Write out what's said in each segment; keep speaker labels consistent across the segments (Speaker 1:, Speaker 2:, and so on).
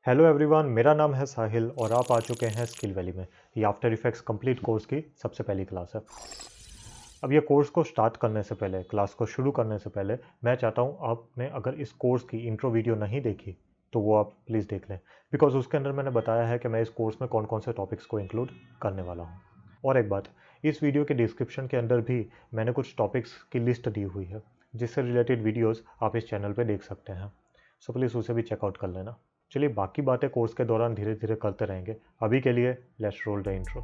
Speaker 1: Hello everyone, मेरा नाम है साहिल और आप आ चुके हैं स्किल वैली में। ये आफ्टर इफेक्ट्स कंप्लीट कोर्स की सबसे पहली क्लास है। अब ये कोर्स को स्टार्ट करने से पहले, क्लास को शुरू करने से पहले, मैं चाहता हूँ आपने अगर इस कोर्स की इंट्रो वीडियो नहीं देखी तो वो आप प्लीज़ देख लें, बिकॉज उसके अंदर मैंने बताया है कि मैं इस कोर्स में कौन कौन से टॉपिक्स को इंक्लूड करने वाला हूँ। और एक बात, इस वीडियो के डिस्क्रिप्शन के अंदर भी मैंने कुछ टॉपिक्स की लिस्ट दी हुई है जिससे रिलेटेड वीडियोज़ आप इस चैनल पर देख सकते हैं। सो प्लीज़ उसे भी चेकआउट कर लेना। चलिए बाकी बातें कोर्स के दौरान धीरे धीरे करते रहेंगे। अभी के लिए let's roll the intro.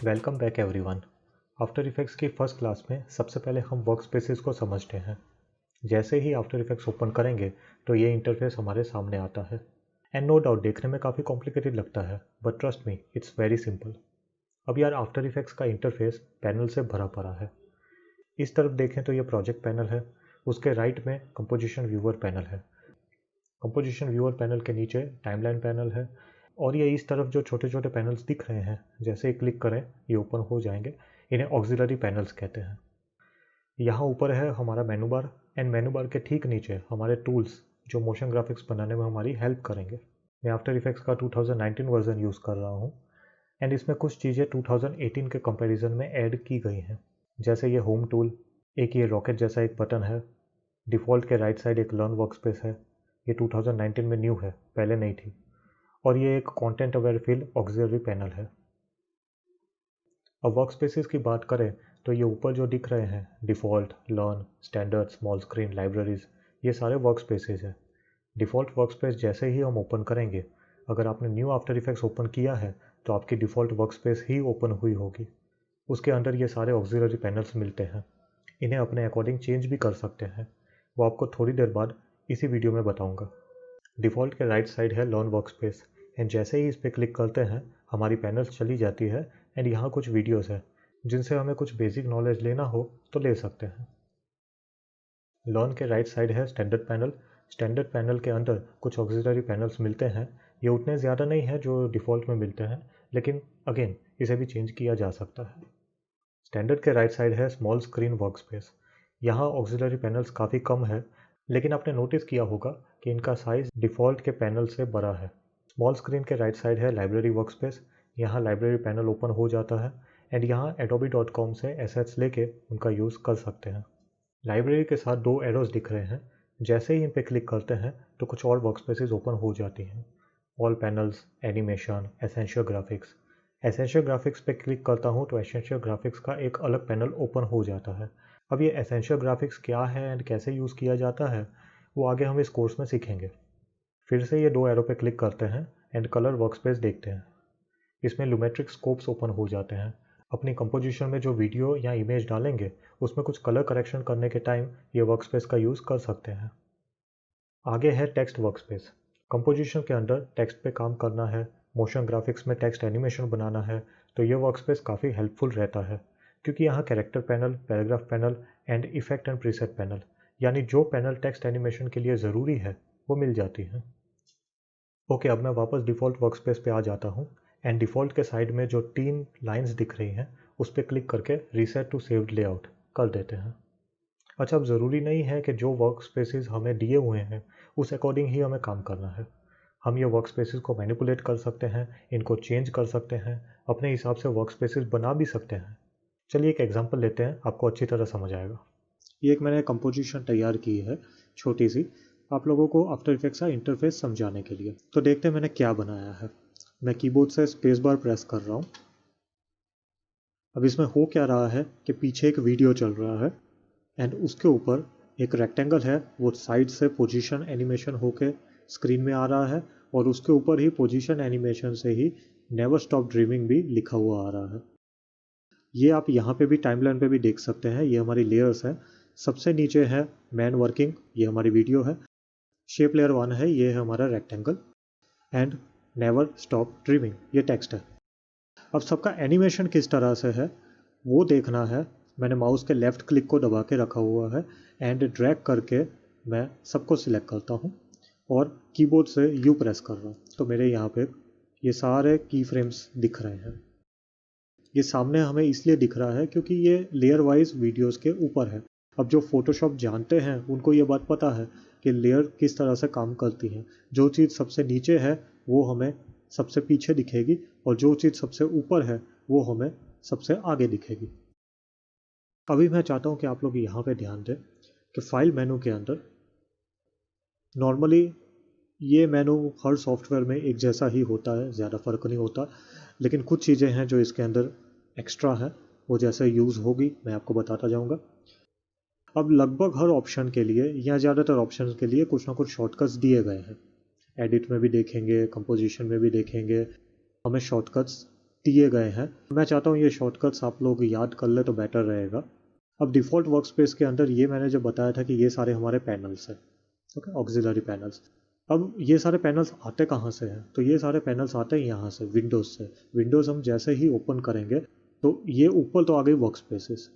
Speaker 1: Welcome back everyone. After effects की फर्स्ट क्लास में सबसे पहले हम वर्क स्पेसिस को समझते हैं। जैसे ही आफ्टर इफेक्ट्स ओपन करेंगे तो ये इंटरफेस हमारे सामने आता है। एंड नो डाउट देखने में काफ़ी कॉम्प्लिकेटेड लगता है, but trust me it's very simple. अब यार आफ्टर इफेक्ट्स का इंटरफेस पैनल से भरा पड़ा है। इस तरफ देखें तो ये प्रोजेक्ट पैनल है, उसके राइट में कंपोजिशन व्यूअर पैनल है। कंपोजिशन व्यूअर पैनल के नीचे टाइमलाइन पैनल है, और ये इस तरफ जो छोटे छोटे पैनल्स दिख रहे हैं, जैसे ही क्लिक करें ये ओपन हो जाएंगे। इन्हें ऑक्सिलरी पैनल्स कहते हैं। यहाँ ऊपर है हमारा मेनू बार, एंड मेनू बार के ठीक नीचे हमारे टूल्स जो मोशन ग्राफिक्स बनाने में हमारी हेल्प करेंगे। मैं आफ्टर इफेक्ट्स का 2019 वर्जन यूज़ कर रहा हूँ, एंड इसमें कुछ चीज़ें 2018 के कंपैरिजन में ऐड की गई हैं। जैसे ये होम टूल, एक ये रॉकेट जैसा एक बटन है, डिफ़ॉल्ट के राइट साइड एक लर्न वर्कस्पेस है, ये 2019 में न्यू है, पहले नहीं थी। और ये एक content aware field auxiliary panel है। अब वर्कस्पेसेस की बात करें तो ये ऊपर जो दिख रहे हैं default, learn, standard, small screen, libraries, ये सारे वर्कस्पेसेस हैं। डिफ़ॉल्ट वर्कस्पेस जैसे ही हम ओपन करेंगे, अगर आपने न्यू आफ्टर इफेक्ट्स ओपन किया है तो आपकी डिफ़ॉल्ट वर्कस्पेस ही ओपन हुई होगी। उसके अंदर ये सारे ऑक्सिलरी पैनल्स मिलते हैं। इन्हें अपने अकॉर्डिंग चेंज भी कर सकते हैं, वो आपको थोड़ी देर बाद इसी वीडियो में बताऊंगा। डिफ़ॉल्ट के राइट साइड है लर्न वर्कस्पेस, एंड जैसे ही इस पर क्लिक करते हैं हमारी पैनल्स चली जाती है, एंड यहाँ कुछ वीडियोस है जिनसे हमें कुछ बेसिक नॉलेज लेना हो तो ले सकते हैं। लर्न के राइट साइड है स्टैंडर्ड पैनल। स्टैंडर्ड पैनल के अंदर कुछ ऑक्सिलरी पैनल्स मिलते हैं। ये उतने ज़्यादा नहीं है जो डिफ़ॉल्ट में मिलते हैं, लेकिन अगेन इसे भी चेंज किया जा सकता है। स्टैंडर्ड के राइट साइड है स्मॉल स्क्रीन वर्कस्पेस। यहाँ ऑक्सिलरी पैनल्स काफ़ी कम है, लेकिन आपने नोटिस किया होगा कि इनका साइज़ डिफ़ॉल्ट के पैनल से बड़ा है। स्मॉल स्क्रीन के राइट साइड है लाइब्रेरी वर्कस्पेस। यहाँ लाइब्रेरी पैनल ओपन हो जाता है, एंड यहाँ adobe.com से एसेट्स लेके उनका यूज़ कर सकते हैं। लाइब्रेरी के साथ दो एरोज दिख रहे हैं, जैसे ही इन पर क्लिक करते हैं तो कुछ और वर्कस्पेसेस ओपन हो जाती हैं। All panels, animation, essential graphics. Essential graphics पे क्लिक करता हूँ तो एसेंशियल ग्राफिक्स का एक अलग पैनल ओपन हो जाता है। अब ये एसेंशियल ग्राफिक्स क्या है एंड कैसे यूज़ किया जाता है वो आगे हम इस कोर्स में सीखेंगे। फिर से ये दो एरो पे क्लिक करते हैं एंड कलर वर्कस्पेस देखते हैं। इसमें लूमेट्रिक स्कोप्स ओपन हो जाते हैं। अपनी कंपोजिशन में जो वीडियो या इमेज डालेंगे उसमें कुछ कलर करेक्शन करने के टाइम ये वर्कस्पेस का यूज़ कर सकते हैं। आगे है टेक्स्ट वर्कस्पेस। कंपोजिशन के अंदर टेक्स्ट पे काम करना है, मोशन ग्राफिक्स में टेक्स्ट एनिमेशन बनाना है, तो ये वर्कस्पेस काफ़ी हेल्पफुल रहता है, क्योंकि यहाँ character panel, paragraph panel and effect and preset panel, यानी जो पैनल टेक्स्ट एनिमेशन के लिए ज़रूरी है वो मिल जाती हैं। ओके, अब मैं वापस डिफ़ॉल्ट वर्कस्पेस पे आ जाता हूँ, एंड डिफ़ॉल्ट के साइड में जो 3 लाइंस दिख रही हैं उस पर क्लिक करके रीसेट टू सेव्ड लेआउट कर देते हैं। अच्छा, अब ज़रूरी नहीं है कि जो वर्क स्पेसेस हमें दिए हुए हैं उस अकॉर्डिंग ही हमें काम करना है। हम ये वर्क स्पेसेस को मैनिपुलेट कर सकते हैं, इनको चेंज कर सकते हैं, अपने हिसाब से वर्क स्पेसेस बना भी सकते हैं। चलिए एक एग्जांपल लेते हैं, आपको अच्छी तरह समझ आएगा। ये एक मैंने कंपोजिशन तैयार की है, छोटी सी, आप लोगों को आफ्टर इफेक्ट्स का इंटरफेस समझाने के लिए। तो देखते हैं मैंने क्या बनाया है। मैं कीबोर्ड से स्पेस बार प्रेस कर रहा हूँ। अब इसमें हो क्या रहा है कि पीछे एक वीडियो चल रहा है, एंड उसके ऊपर एक रेक्टेंगल है, वो साइड से पोजीशन एनिमेशन होके स्क्रीन में आ रहा है, और उसके ऊपर ही पोजीशन एनिमेशन से ही नेवर स्टॉप ड्रीमिंग भी लिखा हुआ आ रहा है। ये आप यहाँ पे भी टाइमलाइन पे भी देख सकते हैं, ये हमारी लेयर्स है। सबसे नीचे है मैन वर्किंग, ये हमारी वीडियो है। शेप लेयर 1 है, ये है हमारा rectangle, and never stop dreaming ये टेक्स्ट है। अब सबका एनिमेशन किस तरह से है वो देखना है। मैंने माउस के लेफ़्ट क्लिक को दबा के रखा हुआ है, एंड ड्रैग करके मैं सबको सिलेक्ट करता हूँ और कीबोर्ड से यू प्रेस कर रहा हूँ, तो मेरे यहाँ पे ये सारे की फ्रेम्स दिख रहे हैं। ये सामने हमें इसलिए दिख रहा है क्योंकि ये लेयर वाइज वीडियोस के ऊपर है। अब जो फोटोशॉप जानते हैं उनको ये बात पता है कि लेयर किस तरह से काम करती है। जो चीज़ सबसे नीचे है वो हमें सबसे पीछे दिखेगी और जो चीज़ सबसे ऊपर है वो हमें सबसे आगे दिखेगी। अभी मैं चाहता हूँ कि आप लोग यहाँ पे ध्यान दें कि फाइल मेनू के अंदर नॉर्मली ये मेनू हर सॉफ्टवेयर में एक जैसा ही होता है, ज़्यादा फ़र्क नहीं होता, लेकिन कुछ चीज़ें हैं जो इसके अंदर एक्स्ट्रा है, वो जैसे यूज़ होगी मैं आपको बताता जाऊँगा। अब लगभग हर ऑप्शन के लिए या ज़्यादातर ऑप्शन के लिए कुछ ना कुछ शॉर्टकट्स दिए गए हैं। एडिट में भी देखेंगे, कंपोजिशन में भी देखेंगे, हमें शॉर्टकट्स दिए गए हैं। मैं चाहता हूँ ये शॉर्टकट्स आप लोग याद कर ले तो बेटर रहेगा। अब डिफ़ॉल्ट वर्कस्पेस के अंदर ये मैंने जो बताया था कि ये सारे हमारे पैनल्स हैं, ओके, ऑक्सिलरी पैनल्स। अब ये सारे पैनल्स आते कहाँ से हैं? तो ये सारे पैनल्स आते हैं यहाँ से, विंडोज़ से। विंडोज़ हम जैसे ही ओपन करेंगे तो ये ऊपर तो आ गई वर्कस्पेसेस।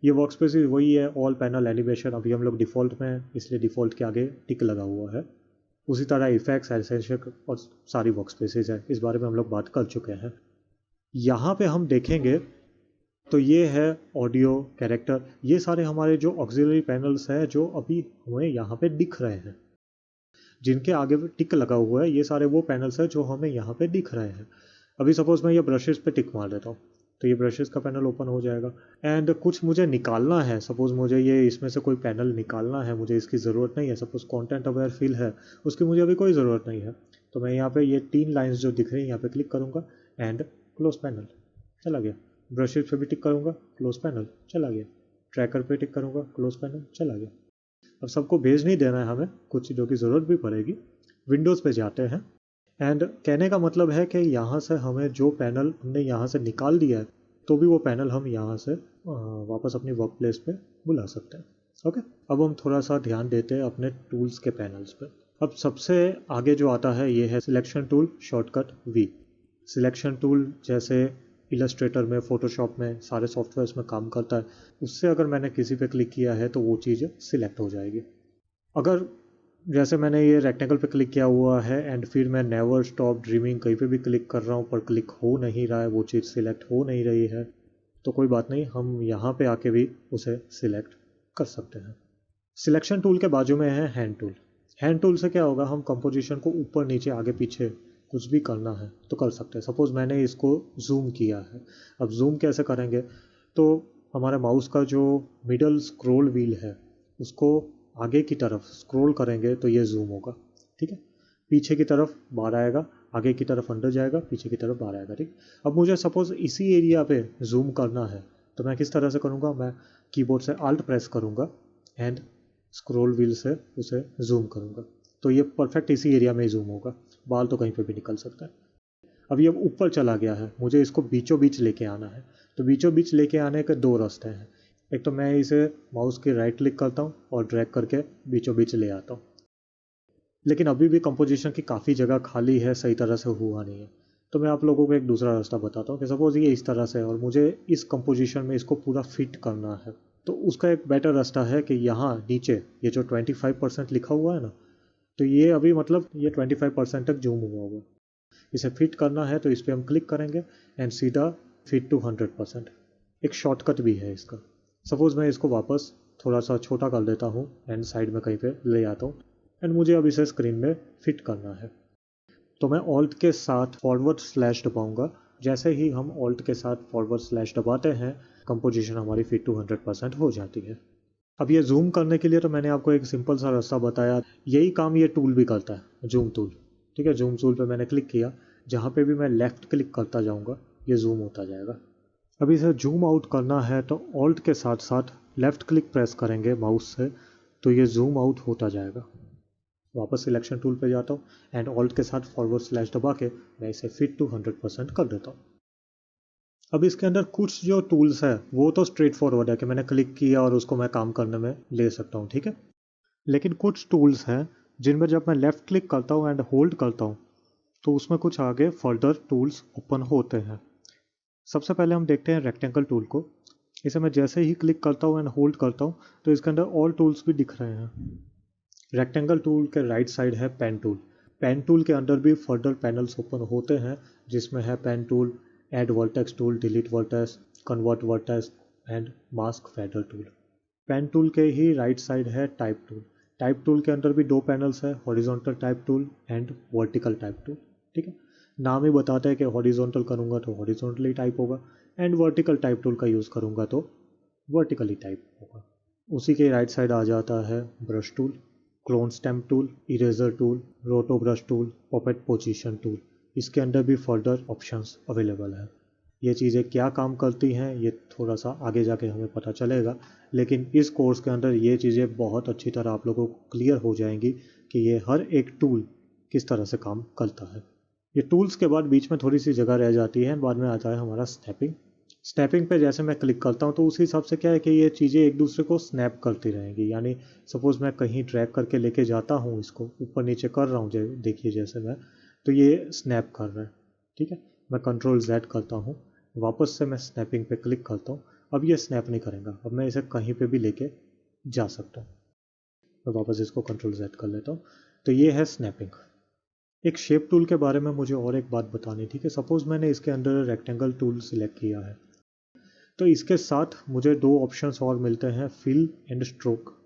Speaker 1: ये वर्कस्पेसेस वही है, ऑल पैनल एलिवेशन। अभी हम लोग डिफ़ॉल्ट में, इसलिए डिफ़ॉल्ट के आगे टिक लगा हुआ है। उसी तरह इफेक्ट्स, एसेंशियल और सारी वर्कस्पेसेस है, इस बारे में हम लोग बात कर चुके हैं। यहाँ पे हम देखेंगे तो ये है ऑडियो, कैरेक्टर, ये सारे हमारे जो ऑक्सिलरी पैनल्स हैं जो अभी हमें यहाँ पे दिख रहे हैं, जिनके आगे टिक लगा हुआ है। ये सारे वो पैनल्स हैं जो हमें यहाँ पे दिख रहे हैं। अभी सपोज मैं ये ब्रशेस पे टिक मार देता हूँ तो ये ब्रशेस का पैनल ओपन हो जाएगा। एंड कुछ मुझे निकालना है, सपोज मुझे ये इसमें से कोई पैनल निकालना है, मुझे इसकी ज़रूरत नहीं है। सपोज कंटेंट अवेयर फिल है, उसकी मुझे अभी कोई ज़रूरत नहीं है, तो मैं यहाँ पे ये 3 लाइन्स जो दिख रही हैं यहाँ पे क्लिक करूँगा एंड क्लोज पैनल, चला गया। ब्रशेस पे भी टिक करूँगा, क्लोज पैनल, चला गया। ट्रैकर पे टिक करूँगा, क्लोज पैनल, चला गया। अब सबको भेज नहीं देना है हमें, कुछ चीज़ों की ज़रूरत भी पड़ेगी। विंडोज़ पे जाते हैं एंड कहने का मतलब है कि यहाँ से हमें जो पैनल हमने यहाँ से निकाल दिया है तो भी वो पैनल हम यहाँ से वापस अपनी वर्क प्लेस पे बुला सकते हैं। ओके, अब हम थोड़ा सा ध्यान देते हैं अपने टूल्स के पैनल्स पे। अब सबसे आगे जो आता है ये है selection tool, shortcut V. Selection tool जैसे इलस्ट्रेटर में, फोटोशॉप में, सारे सॉफ्टवेयर्स में काम करता है। उससे अगर मैंने किसी पे क्लिक किया है तो वो चीज़ सिलेक्ट हो जाएगी। अगर जैसे मैंने ये रेक्टेंगल पे क्लिक किया हुआ है एंड फिर मैं नेवर स्टॉप ड्रीमिंग कहीं पे भी क्लिक कर रहा हूँ पर क्लिक हो नहीं रहा है, वो चीज़ सिलेक्ट हो नहीं रही है, तो कोई बात नहीं, हम यहाँ पे आके भी उसे सिलेक्ट कर सकते हैं। सिलेक्शन टूल के बाजू में है हैंड टूल। हैंड टूल से क्या होगा, हम कंपोजिशन को ऊपर नीचे आगे पीछे कुछ भी करना है तो कर सकते हैं। सपोज़ मैंने इसको जूम किया है, अब जूम कैसे करेंगे, तो हमारे माउस का जो मिडल स्क्रॉल व्हील है उसको आगे की तरफ स्क्रॉल करेंगे तो ये जूम होगा, ठीक है। पीछे की तरफ बाहर आएगा, आगे की तरफ अंदर जाएगा, पीछे की तरफ बाहर आएगा, ठीक। अब मुझे सपोज़ इसी एरिया पे जूम करना है तो मैं किस तरह से करूँगा, मैं कीबोर्ड से आल्ट प्रेस करूँगा एंड स्क्रॉल व्हील से उसे जूम करूँगा तो ये परफेक्ट इसी एरिया में जूम होगा, बाल तो कहीं पे भी निकल सकता है। अब ये ऊपर चला गया है, मुझे इसको बीचों बीच लेके आना है, तो बीचों बीच लेके आने के 2 रास्ते हैं। एक तो मैं इसे माउस के राइट क्लिक करता हूँ और ड्रैग करके बीचों बीच ले आता हूँ, लेकिन अभी भी कंपोजिशन की काफ़ी जगह खाली है, सही तरह से हुआ नहीं है। तो मैं आप लोगों को एक दूसरा रास्ता बताता हूँ कि सपोज़ ये इस तरह से है और मुझे इस कंपोजिशन में इसको पूरा फिट करना है, तो उसका एक बेटर रास्ता है कि यहाँ नीचे ये जो 25% लिखा हुआ है ना, तो ये अभी मतलब ये 25% तक जूम हुआ होगा। इसे फिट करना है तो इस पर हम क्लिक करेंगे एंड सीधा फिट टू 100%। एक शॉर्टकट भी है इसका। सपोज़ मैं इसको वापस थोड़ा सा छोटा कर देता हूँ एंड साइड में कहीं पे ले आता हूँ एंड मुझे अब इसे स्क्रीन में फिट करना है, तो मैं ऑल्ट के साथ फॉरवर्ड स्लैश दबाऊँगा। जैसे ही हम ऑल्ट के साथ फॉरवर्ड स्लैश दबाते हैं कंपोजिशन हमारी फिट टू 100% हो जाती है। अब ये जूम करने के लिए तो मैंने आपको एक सिंपल सा रास्ता बताया, यही काम ये टूल भी करता है, जूम टूल, ठीक है। जूम टूल पे मैंने क्लिक किया, जहाँ पे भी मैं लेफ़्ट क्लिक करता जाऊँगा ये जूम होता जाएगा। अब इसे जूम आउट करना है तो ऑल्ट के साथ साथ लेफ़्ट क्लिक प्रेस करेंगे माउस से तो ये जूम आउट होता जाएगा। वापस सिलेक्शन टूल पे जाता हूँ एंड ऑल्ट के साथ फॉरवर्ड स्लैश दबा के मैं इसे फिट टू 100% कर देता हूँ। अब इसके अंदर कुछ जो टूल्स है वो तो स्ट्रेट फॉरवर्ड है कि मैंने क्लिक किया और उसको मैं काम करने में ले सकता हूँ, ठीक है। लेकिन कुछ टूल्स हैं जिनमें जब मैं लेफ़्ट क्लिक करता हूँ एंड होल्ड करता हूँ तो उसमें कुछ आगे फर्दर टूल्स ओपन होते हैं। सबसे पहले हम देखते हैं रेक्टेंगल टूल को। इसे मैं जैसे ही क्लिक करता हूँ एंड होल्ड करता हूँ तो इसके अंदर ऑल टूल्स भी दिख रहे हैं। रेक्टेंगल टूल के राइट साइड है पेन टूल। पेन टूल के अंदर भी फर्दर पैनल्स ओपन होते हैं जिसमें है pen tool, add vertex tool, delete vertex, convert vertex and mask feather tool. Pen tool के ही राइट साइड है टाइप टूल। टाइप टूल के अंदर भी दो पैनल्स है, horizontal type tool and vertical type tool. ठीक है, नाम ही बताता है कि हॉरिजॉन्टल करूँगा तो हॉरिजॉन्टली टाइप होगा एंड वर्टिकल टाइप टूल का यूज़ करूँगा तो वर्टिकली टाइप होगा। उसी के राइट साइड आ जाता है brush tool, clone stamp tool, eraser tool, रोटो ब्रश टूल, पॉपेट पोजीशन टूल। इसके अंदर भी फर्दर ऑप्शंस अवेलेबल है। ये चीज़ें क्या काम करती हैं ये थोड़ा सा आगे जाके हमें पता चलेगा, लेकिन इस कोर्स के अंदर ये चीज़ें बहुत अच्छी तरह आप लोगों को क्लियर हो जाएंगी कि ये हर एक टूल किस तरह से काम करता है। ये टूल्स के बाद बीच में थोड़ी सी जगह रह जाती है, बाद में आता है हमारा स्नैपिंग। स्नैपिंग पे जैसे मैं क्लिक करता हूँ तो उस हिसाब से क्या है कि ये चीज़ें एक दूसरे को स्नैप करती रहेंगी। यानी सपोज़ मैं कहीं ड्रैग करके लेके जाता हूँ, इसको ऊपर नीचे कर रहा हूँ, देखिए जैसे मैं, तो ये स्नैप कर रहा है। ठीक है, मैं कंट्रोल Z करता हूँ, वापस से मैं स्नैपिंग पे क्लिक करता हूँ, अब ये स्नैप नहीं करेगा, अब मैं इसे कहीं पे भी लेके जा सकता हूँ। मैं वापस इसको कंट्रोल Z कर लेता हूँ, तो ये है स्नैपिंग। एक शेप टूल के बारे में मुझे और एक बात बतानी थी कि सपोज़ मैंने इसके अंदर रेक्टेंगल टूल सिलेक्ट किया है, तो इसके साथ मुझे दो ऑप्शंस और मिलते हैं, फिल एंड स्ट्रोक।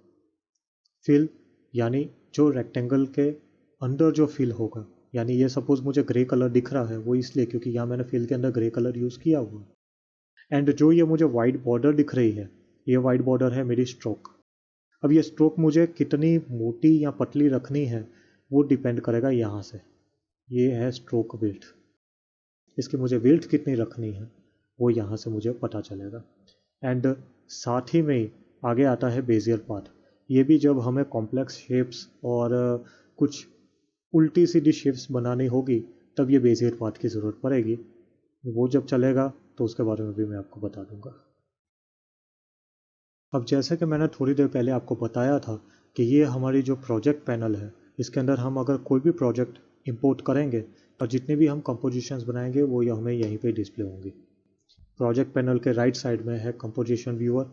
Speaker 1: फिल यानी जो रेक्टेंगल के अंदर जो फिल होगा, यानी ये सपोज़ मुझे ग्रे कलर दिख रहा है, वो इसलिए क्योंकि यहाँ मैंने फिल के अंदर ग्रे कलर यूज़ किया हुआ। एंड जो ये मुझे वाइट बॉर्डर दिख रही है, ये वाइट बॉर्डर है मेरी स्ट्रोक। अब ये स्ट्रोक मुझे कितनी मोटी या पतली रखनी है वो डिपेंड करेगा यहाँ से। ये है स्ट्रोक विड्थ, इसकी मुझे विड्थ कितनी रखनी है वो यहाँ से मुझे पता चलेगा। एंड साथ ही में आगे आता है बेजियर पाथ। ये भी जब हमें कॉम्प्लेक्स शेप्स और कुछ उल्टी सीधी शेप्स बनानी होगी तब ये बेजियर पाथ की ज़रूरत पड़ेगी। वो जब चलेगा तो उसके बारे में भी मैं आपको बता दूंगा। अब जैसे कि मैंने थोड़ी देर पहले आपको बताया था कि ये हमारी जो प्रोजेक्ट पैनल है, इसके अंदर हम अगर कोई भी प्रोजेक्ट इंपोर्ट करेंगे और जितने भी हम कंपोजिशंस बनाएंगे वो हमें यहीं पे डिस्प्ले होंगी। प्रोजेक्ट पैनल के राइट साइड में है कंपोजिशन व्यूअर,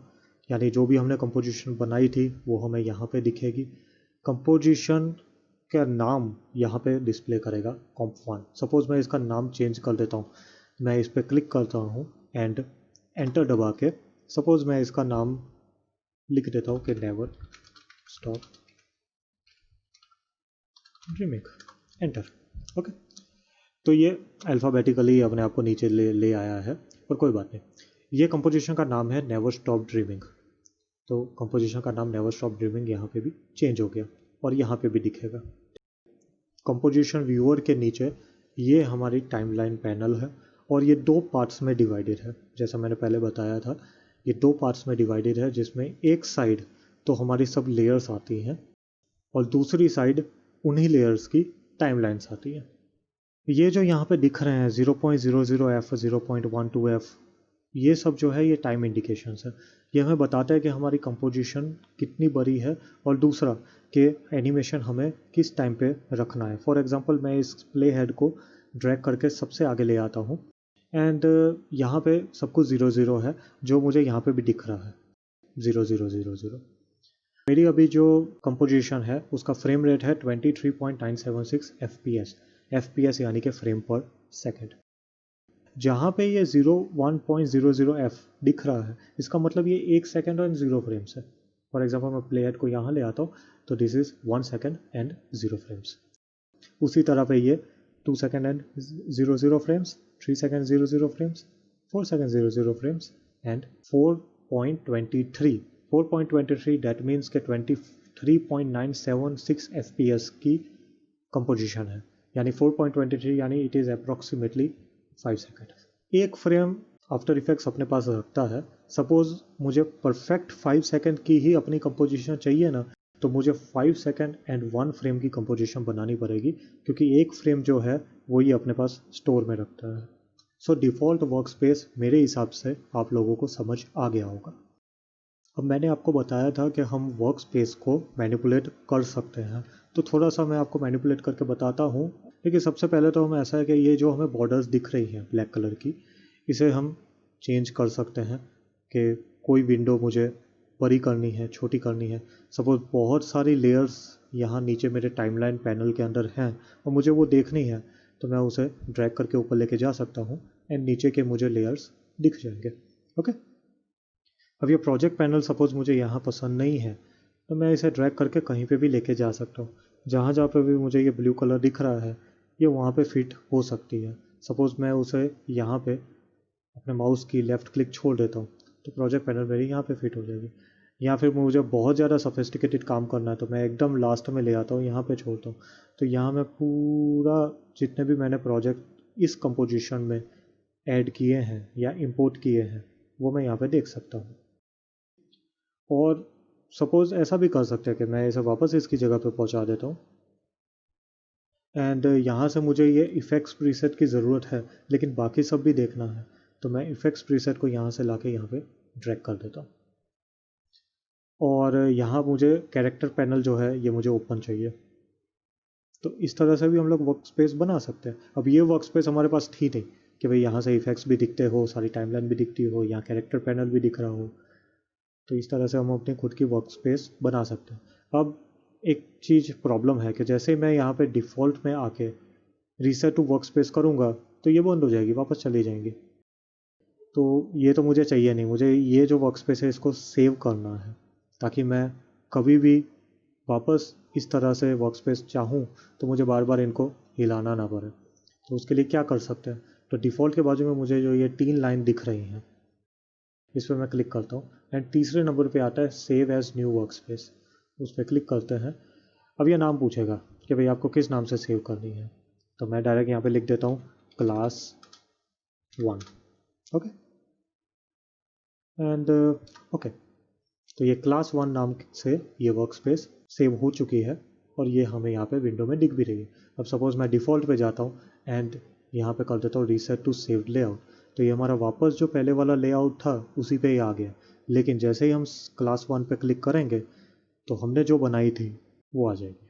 Speaker 1: यानी जो भी हमने कंपोजिशन बनाई थी वो हमें यहाँ पे दिखेगी। कंपोजिशन का नाम यहाँ पे डिस्प्ले करेगा comp1। सपोज़ मैं इसका नाम चेंज कर देता हूँ, मैं इस पर क्लिक करता हूँ एंड एंटर दबा के सपोज़ मैं इसका नाम लिख देता हूँ कि never stop dreaming, enter. Okay, तो ये अल्फ़ाबेटिकली अपने आप को नीचे ले आया है, पर कोई बात नहीं। ये कंपोजिशन का नाम है नेवर स्टॉप ड्रीमिंग, तो कंपोजिशन का नाम नेवर स्टॉप ड्रीमिंग यहाँ पे भी चेंज हो गया और यहाँ पे भी दिखेगा। कंपोजिशन व्यूअर के नीचे ये हमारी टाइमलाइन पैनल है और ये दो पार्ट्स में डिवाइडेड है। जैसा मैंने पहले बताया था, ये दो पार्ट्स में डिवाइडेड है, जिसमें एक साइड तो हमारी सब लेयर्स आती हैं और दूसरी साइड उन्हीं लेयर्स की टाइमलाइंस आती हैं। ये जो यहाँ पे दिख रहे हैं 0.00F, 0.12F, ये सब जो है ये टाइम इंडिकेशंस है। ये हमें बताता है कि हमारी कंपोजिशन कितनी बड़ी है और दूसरा कि एनिमेशन हमें किस टाइम पे रखना है। फॉर एग्जांपल मैं इस प्ले हेड को ड्रैग करके सबसे आगे ले आता हूँ एंड यहाँ पे सब कुछ 0 है, जो मुझे यहाँ पे भी दिख रहा है 0 मेरी अभी जो कंपोजिशन है उसका फ्रेम रेट है 23.976 FPS यानी कि फ्रेम पर सेकेंड। जहाँ पे ये 1.00F दिख रहा है इसका मतलब ये 1 सेकेंड एंड 0 फ्रेम्स है। फॉर एग्जांपल मैं प्ले हेड को यहाँ ले आता हूँ तो this is 1 second and 0 frames. उसी तरह पे ये 2 second and 0 frames, 3 second 0 frames, 4 second 0 frames and 4.23 that means के 23.976 FPS की कंपोजिशन है, यानी 4.23 यानी इट इज़ अप्रॉक्सीमेटली 5 सेकेंड। एक फ्रेम आफ्टर इफेक्ट्स अपने पास रखता है। सपोज़ मुझे परफेक्ट 5 सेकेंड की ही अपनी कंपोजिशन चाहिए ना, तो मुझे 5 सेकेंड एंड 1 फ्रेम की कंपोजिशन बनानी पड़ेगी, क्योंकि एक फ्रेम जो है वो ही अपने पास स्टोर में रखता है। सो डिफ़ॉल्ट वर्क स्पेस मेरे हिसाब से आप लोगों को समझ आ गया होगा। अब मैंने आपको बताया था कि हम वर्क स्पेस को मैनिपुलेट कर सकते हैं, तो थोड़ा सा मैं आपको मैनिपुलेट करके बताता हूँ। लेकिन सबसे पहले तो हम ऐसा है कि ये जो हमें बॉर्डर्स दिख रही हैं ब्लैक कलर की, इसे हम चेंज कर सकते हैं कि कोई विंडो मुझे बड़ी करनी है, छोटी करनी है। सपोज बहुत सारी लेयर्स यहाँ नीचे मेरे टाइमलाइन पैनल के अंदर हैं और मुझे वो देखनी है, तो मैं उसे ड्रैग करके ऊपर लेके जा सकता हूँ एंड नीचे के मुझे लेयर्स दिख जाएंगे। ओके, अब ये प्रोजेक्ट पैनल सपोज मुझे यहाँ पसंद नहीं है तो मैं इसे ड्रैग करके कहीं पे भी लेके जा सकता हूँ। जहाँ जहाँ पे भी मुझे ये ब्लू कलर दिख रहा है ये वहाँ पे फिट हो सकती है। सपोज़ मैं उसे यहाँ पे अपने माउस की लेफ़्ट क्लिक छोड़ देता हूँ तो प्रोजेक्ट पैनल मेरी यहाँ पे फिट हो जाएगी। या फिर मुझे बहुत ज़्यादा सोफिस्टिकेटेड काम करना है तो मैं एकदम लास्ट में ले आता हूँ, यहाँ पे छोड़ता हूँ। तो यहाँ मैं पूरा जितने भी मैंने प्रोजेक्ट इस कंपोजिशन में ऐड किए हैं या इंपोर्ट किए हैं वो मैं यहाँ पे देख सकता हूँ। और सपोज़ ऐसा भी कर सकते हैं कि मैं इसे वापस इसकी जगह पे पहुँचा देता हूँ एंड यहाँ से मुझे ये इफ़ेक्ट्स प्रीसेट की ज़रूरत है लेकिन बाकी सब भी देखना है तो मैं इफ़ेक्ट्स प्रीसेट को यहाँ से लाके यहाँ पे ड्रैग कर देता हूँ। और यहाँ मुझे कैरेक्टर पैनल जो है ये मुझे ओपन चाहिए। तो इस तरह से भी हम लोग वर्क स्पेस बना सकते हैं। अब ये वर्क स्पेस हमारे पास थी नहीं कि भाई यहाँ से इफ़ेक्ट्स भी दिखते हो, सारी टाइमलाइन भी दिखती हो, यहाँ कैरेक्टर पैनल भी दिख रहा हो। तो इस तरह से हम अपनी खुद की वर्क स्पेस बना सकते हैं। अब एक चीज़ प्रॉब्लम है कि जैसे मैं यहाँ पे डिफ़ॉल्ट में आके रीसेट टू वर्क स्पेस करूँगा तो ये बंद हो जाएगी, वापस चली जाएंगी। तो ये तो मुझे चाहिए नहीं। मुझे ये जो वर्क स्पेस है इसको सेव करना है ताकि मैं कभी भी वापस इस तरह से वर्क स्पेस चाहूँ तो मुझे बार बार इनको हिलाना ना पड़े। तो उसके लिए क्या कर सकते हैं, तो डिफ़ॉल्ट के बाजू में मुझे जो ये 3 लाइन दिख रही हैं इस पर मैं क्लिक करता हूँ एंड तीसरे नंबर पे आता है save as new workspace. उस पर क्लिक करते हैं। अब ये नाम पूछेगा कि भाई आपको किस नाम से सेव करनी है तो मैं डायरेक्ट यहाँ पे लिख देता हूँ क्लास 1। ओके एंड ओके, तो ये क्लास 1 नाम से ये वर्क स्पेस सेव हो चुकी है और ये हमें यहाँ पे विंडो में दिख भी रही है। अब सपोज़ मैं डिफ़ॉल्ट पे जाता हूँ एंड यहाँ पे कर देता हूँ रीसेट टू सेव्ड लेआउट तो ये हमारा वापस जो पहले वाला लेआउट था उसी पे ही आ गया। लेकिन जैसे ही हम क्लास 1 पे क्लिक करेंगे तो हमने जो बनाई थी वो आ जाएगी।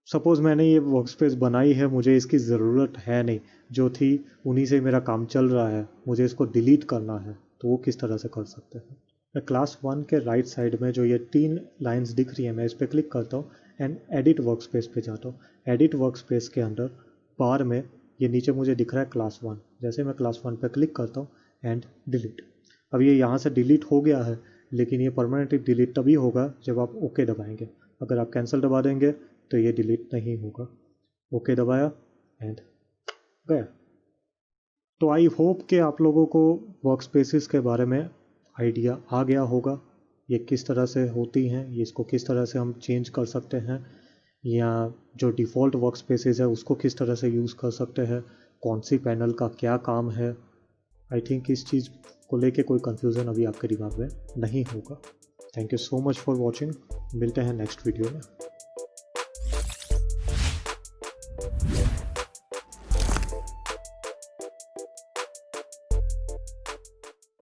Speaker 1: सपोज़ मैंने ये वर्क स्पेस बनाई है, मुझे इसकी ज़रूरत है नहीं, जो थी उन्हीं से मेरा काम चल रहा है, मुझे इसको डिलीट करना है तो वो किस तरह से कर सकते हैं। मैं क्लास 1 के राइट साइड में जो ये 3 लाइंस दिख रही है मैं इस पर क्लिक करता हूँ एंड एडिट वर्क स्पेस पे जाता हूँ। एडिट वर्क स्पेस के अंदर बार में ये नीचे मुझे दिख रहा है क्लास 1। जैसे मैं क्लास 1 पे क्लिक करता हूँ एंड डिलीट। अब ये यहाँ से डिलीट हो गया है लेकिन ये परमानेंटली डिलीट तभी होगा जब आप ओके दबाएंगे। अगर आप कैंसिल दबा देंगे तो ये डिलीट नहीं होगा। ओके दबाया एंड गया। तो आई होप कि आप लोगों को वर्क स्पेसिस के बारे में आइडिया आ गया होगा, ये किस तरह से होती हैं, ये इसको किस तरह से हम चेंज कर सकते हैं या जो डिफ़ॉल्ट वर्क स्पेसेस है उसको किस तरह से यूज़ कर सकते हैं, कौन सी पैनल का क्या काम है। आई थिंक इस चीज़ को लेके कोई कन्फ्यूज़न अभी आपके दिमाग में नहीं होगा। Thank you so much for watching. मिलते हैं नेक्स्ट वीडियो में।